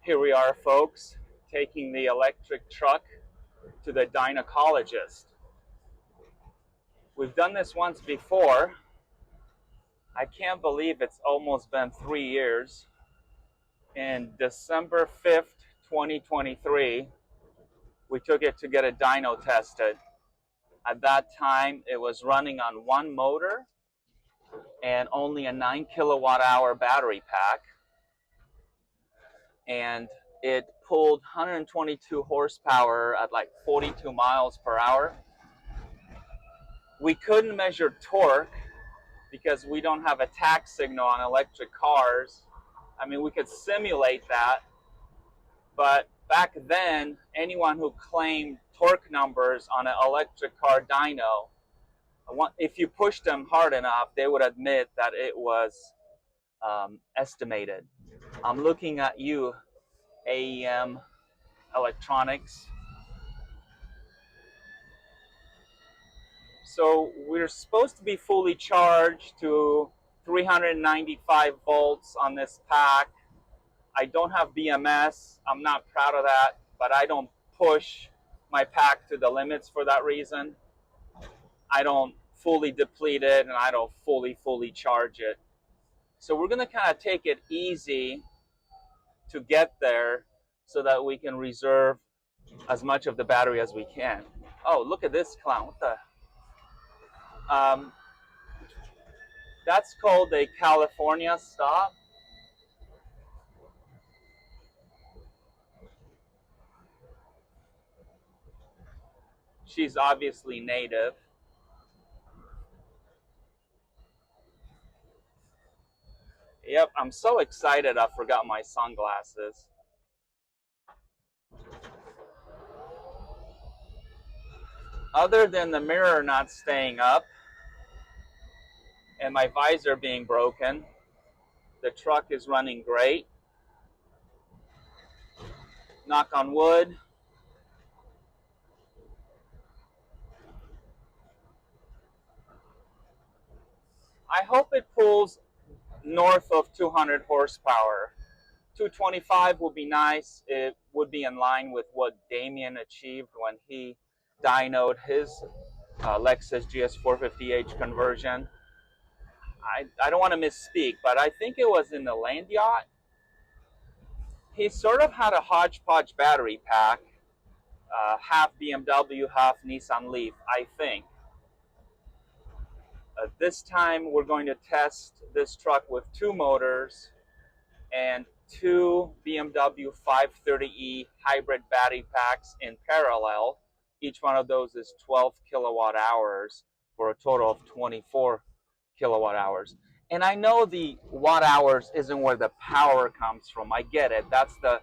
Here we are, folks, taking the electric truck to the gynecologist. We've done this once before. I can't believe it's almost been 3 years. In December 5th, 2023, we took it to get a dyno tested. At that time, it was running on one motor and only a 9 kilowatt hour battery pack. And it pulled 122 horsepower at like 42 miles per hour. We couldn't measure torque because we don't have a tach signal on electric cars. I mean, we could simulate that, but back then, anyone who claimed torque numbers on an electric car dyno, if you pushed them hard enough, they would admit that it was estimated. I'm looking at you, AEM Electronics. So we're supposed to be fully charged to 395 volts on this pack. I don't have BMS. I'm not proud of that, but I don't push my pack to the limits for that reason. I don't fully deplete it, and I don't fully charge it. So we're going to kind of take it easy to get there so that we can reserve as much of the battery as we can. Oh, look at this clown. What the? That's called a California stop. She's obviously native. Yep, I'm so excited I forgot my sunglasses. Other than the mirror not staying up and my visor being broken, the truck is running great. Knock on wood. I hope it pulls north of 200 horsepower. 225 would be nice. It would be in line with what Damien achieved when he dynoed his Lexus GS450H conversion. I don't want to misspeak, but I think it was in the LandYacht. He sort of had a hodgepodge battery pack, half BMW, half Nissan Leaf, I think. This time we're going to test this truck with two motors and two BMW 530e hybrid battery packs in parallel. Each one of those is 12 kilowatt hours for a total of 24 kilowatt hours. And I know the watt hours isn't where the power comes from. I get it. That's the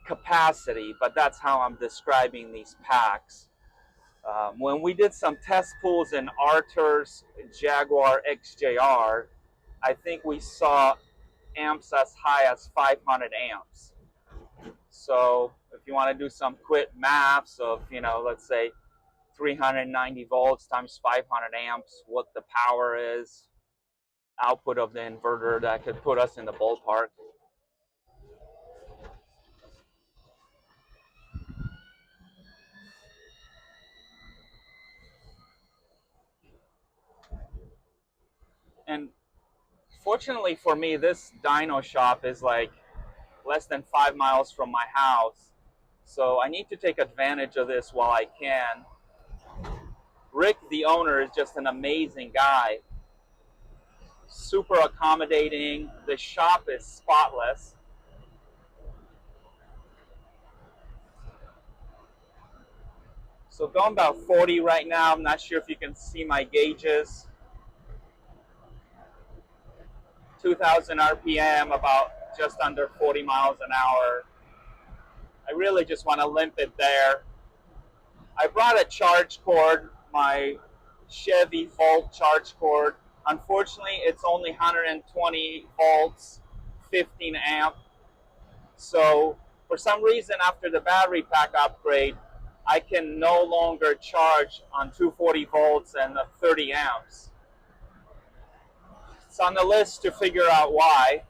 capacity, but that's how I'm describing these packs. When we did some test pulls in Arthur's Jaguar XJR, I think we saw amps as high as 500 amps. So if you want to do some quick maths of, let's say 390 volts times 500 amps, what the power is, output of the inverter, that could put us in the ballpark. And fortunately for me, this dyno shop is like less than 5 miles from my house. So I need to take advantage of this while I can. Rick, the owner, is just an amazing guy. Super accommodating. The shop is spotless. So going about 40 right now. I'm not sure if you can see my gauges. 2,000 RPM, about just under 40 miles an hour. I really just want to limp it there. I brought a charge cord, my Chevy Volt charge cord. Unfortunately, it's only 120 volts, 15 amp. So for some reason, after the battery pack upgrade, I can no longer charge on 240 volts and 30 amps. It's on the list to figure out why.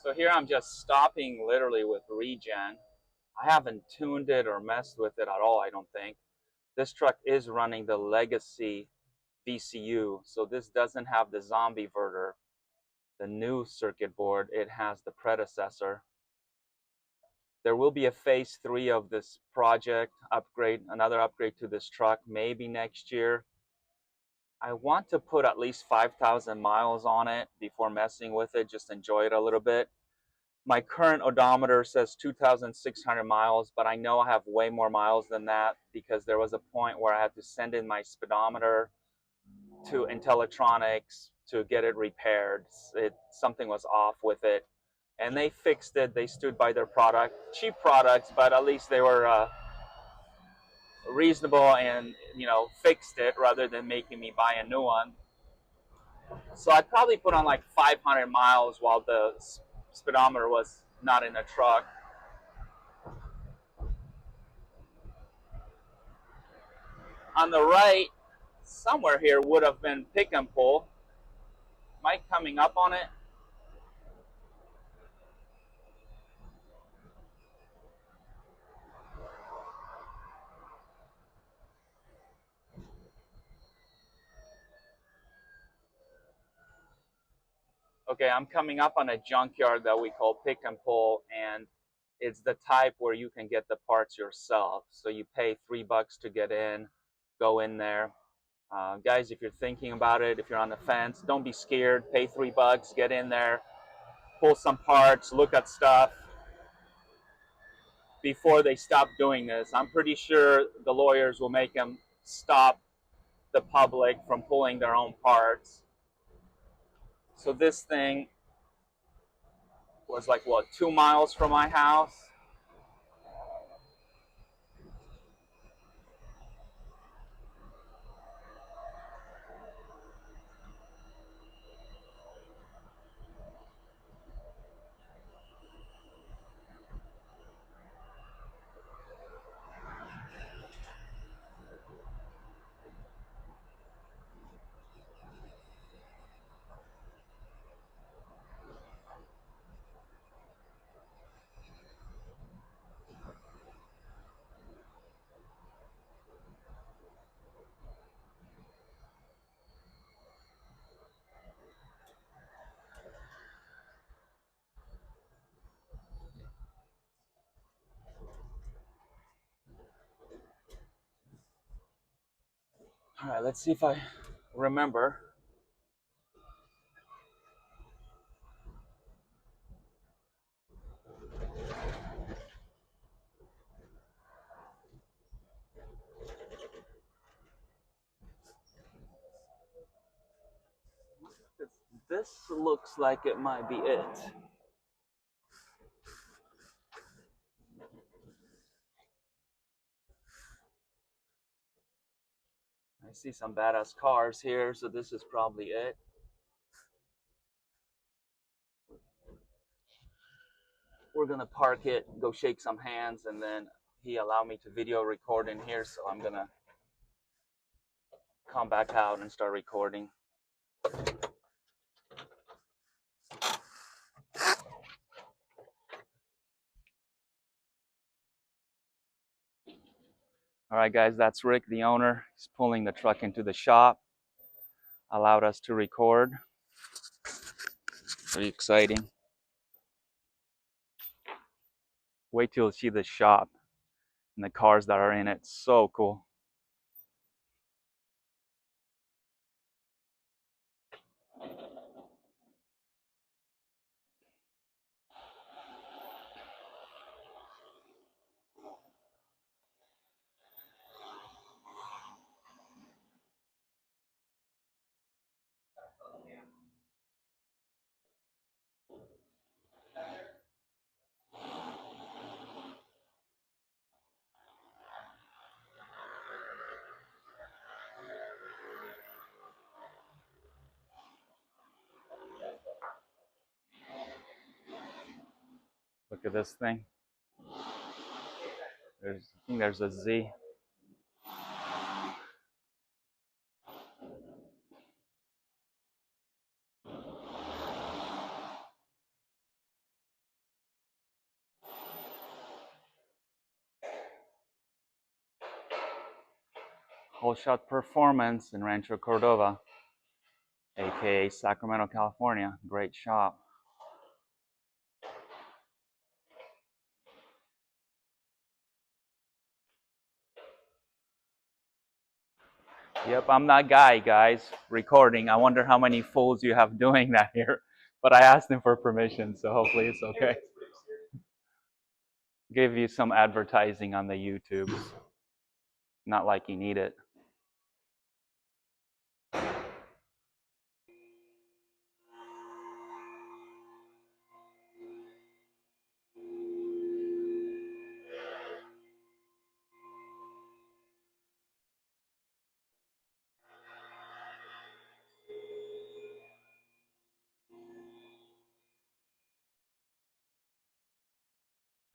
So here I'm just stopping literally with regen. I haven't tuned it or messed with it at all, I don't think. This truck is running the legacy VCU, so this doesn't have the zombie verter, the new circuit board. It has the predecessor. There will be a phase 3 of this project upgrade, another upgrade to this truck, maybe next year. I want to put at least 5,000 miles on it before messing with it, just enjoy it a little bit. My current odometer says 2,600 miles, but I know I have way more miles than that because there was a point where I had to send in my speedometer to Intellectronics to get it repaired. Something was off with it, and they fixed it. They stood by their product. Cheap products, but at least they were reasonable and, you know, fixed it rather than making me buy a new one. So I'd probably put on like 500 miles while the speedometer was not in the truck. On the right, somewhere here would have been pick and pull. Mike coming up on it. Okay, I'm coming up on a junkyard that we call pick and pull, and it's the type where you can get the parts yourself. So you pay $3 to get in, go in there. Guys, if you're thinking about it, if you're on the fence, don't be scared. Pay $3, get in there, pull some parts, look at stuff before they stop doing this. I'm pretty sure the lawyers will make them stop the public from pulling their own parts. So this thing was like, what, 2 miles from my house? All right, let's see if I remember. This looks like it might be it. I see some badass cars here, so this is probably it. We're gonna park it, go shake some hands, and then he allowed me to video record in here, so I'm gonna come back out and start recording. All right, guys, that's Rick, the owner. He's pulling the truck into the shop. Allowed us to record. Very exciting. Wait till you see the shop and the cars that are in it. So cool. Look at this thing. I think there's a Z. Whole Shot Performance in Rancho Cordova, aka Sacramento, California. Great shop. Yep, I'm that guy, guys, recording. I wonder how many fools you have doing that here. But I asked him for permission, so hopefully it's okay. Give you some advertising on the YouTubes. Not like you need it.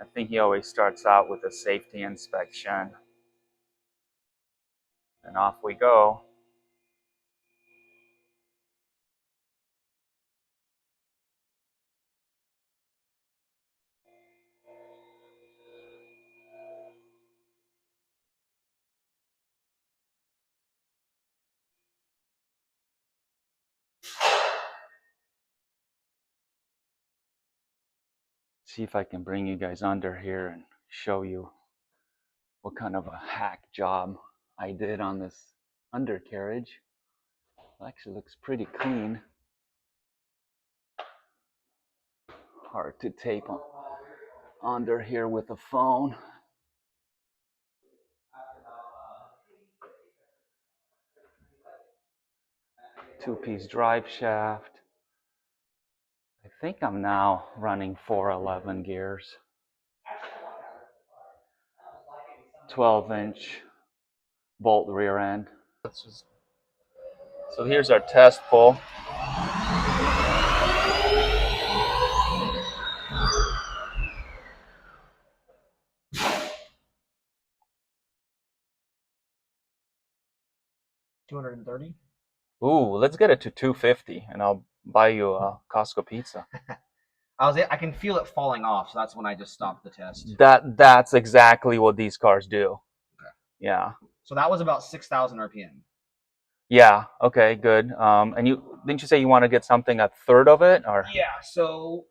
I think he always starts out with a safety inspection. And off we go. See if I can bring you guys under here and show you what kind of a hack job I did on this undercarriage. It actually looks pretty clean. Hard to tape under here with a phone. Two-piece drive shaft. I think I'm now running 411 gears. 12-inch bolt rear end. So here's our test pull. $230. Ooh, let's get it to 250 and I'll buy you a Costco pizza. I can feel it falling off, so that's when I just stopped the test. That's exactly what these cars do. Okay. Yeah. So that was about 6,000 RPM. Yeah. Okay. Good. And you didn't you say you want to get something a third of it, or? Yeah. So.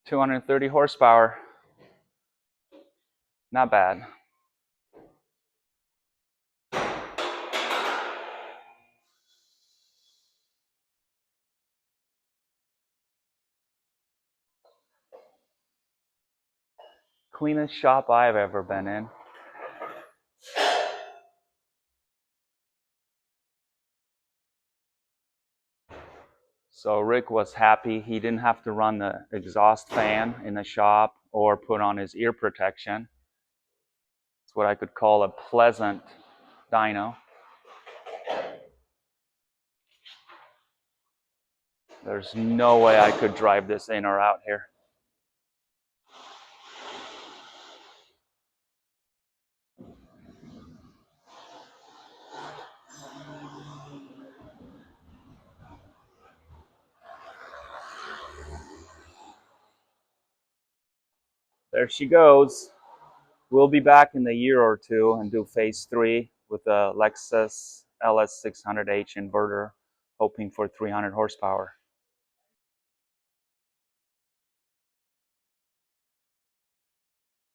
$230 horsepower. Not bad. Cleanest shop I've ever been in. So Rick was happy he didn't have to run the exhaust fan in the shop or put on his ear protection. It's what I could call a pleasant dyno. There's no way I could drive this in or out here. There she goes. We'll be back in a year or two and do phase 3 with a Lexus LS600H inverter, hoping for 300 horsepower.